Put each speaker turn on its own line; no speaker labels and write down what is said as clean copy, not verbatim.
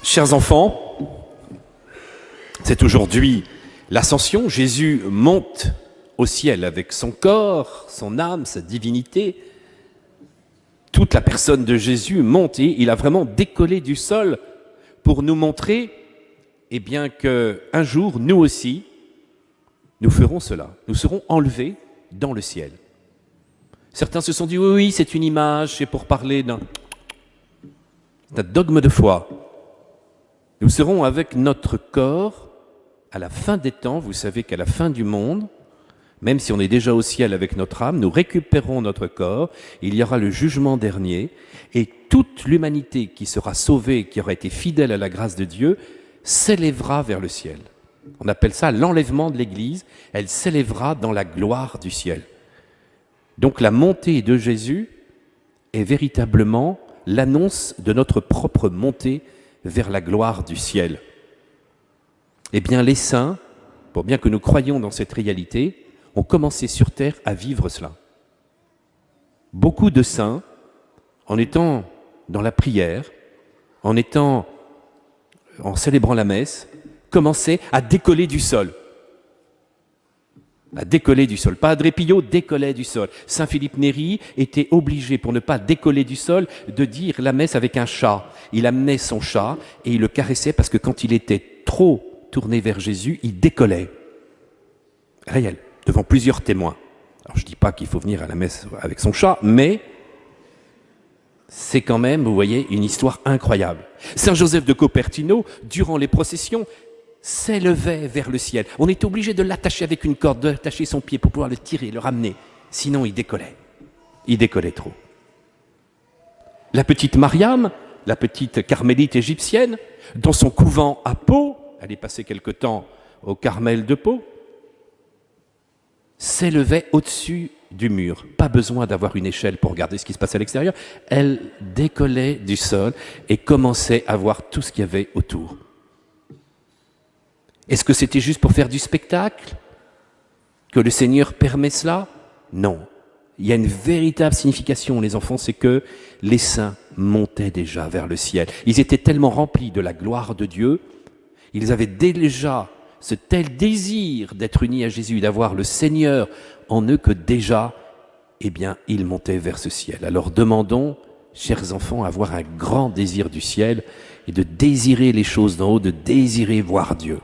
Chers enfants, c'est aujourd'hui l'ascension. Jésus monte au ciel avec son corps, son âme, sa divinité. Toute la personne de Jésus monte et il a vraiment décollé du sol pour nous montrer qu'un jour, nous aussi, nous ferons cela. Nous serons enlevés dans le ciel. Certains se sont dit, oui, c'est une image, c'est pour parler d'un dogme de foi. Nous serons avec notre corps à la fin des temps. Vous savez qu'à la fin du monde, même si on est déjà au ciel avec notre âme, nous récupérons notre corps, il y aura le jugement dernier, et toute l'humanité qui sera sauvée, qui aura été fidèle à la grâce de Dieu, s'élèvera vers le ciel. On appelle ça l'enlèvement de l'Église, elle s'élèvera dans la gloire du ciel. Donc la montée de Jésus est véritablement l'annonce de notre propre montée vers la gloire du ciel. Eh bien, les saints, pour bien que nous croyions dans cette réalité, ont commencé sur terre à vivre cela. Beaucoup de saints, en étant dans la prière, en célébrant la messe, commençaient à décoller du sol. À décoller du sol. Padre Pio décollait du sol. Saint Philippe Néri était obligé, pour ne pas décoller du sol, de dire la messe avec un chat. Il amenait son chat et il le caressait parce que quand il était trop tourné vers Jésus, il décollait. Réel, devant plusieurs témoins. Alors je ne dis pas qu'il faut venir à la messe avec son chat, mais c'est quand même, vous voyez, une histoire incroyable. Saint Joseph de Cupertino, durant les processions, s'élevait vers le ciel. On était obligé de l'attacher avec une corde, d'attacher son pied pour pouvoir le tirer, le ramener. Sinon, il décollait. Il décollait trop. La petite Mariam, la petite carmélite égyptienne, dans son couvent à Pau, elle est passée quelque temps au Carmel de Pau, s'élevait au-dessus du mur. Pas besoin d'avoir une échelle pour regarder ce qui se passe à l'extérieur. Elle décollait du sol et commençait à voir tout ce qu'il y avait autour. Est-ce que c'était juste pour faire du spectacle? Que le Seigneur permet cela? Non. Il y a une véritable signification, les enfants, c'est que les saints montaient déjà vers le ciel. Ils étaient tellement remplis de la gloire de Dieu, ils avaient déjà ce tel désir d'être unis à Jésus, d'avoir le Seigneur en eux que déjà, ils montaient vers ce ciel. Alors demandons, chers enfants, à avoir un grand désir du ciel et de désirer les choses d'en haut, de désirer voir Dieu.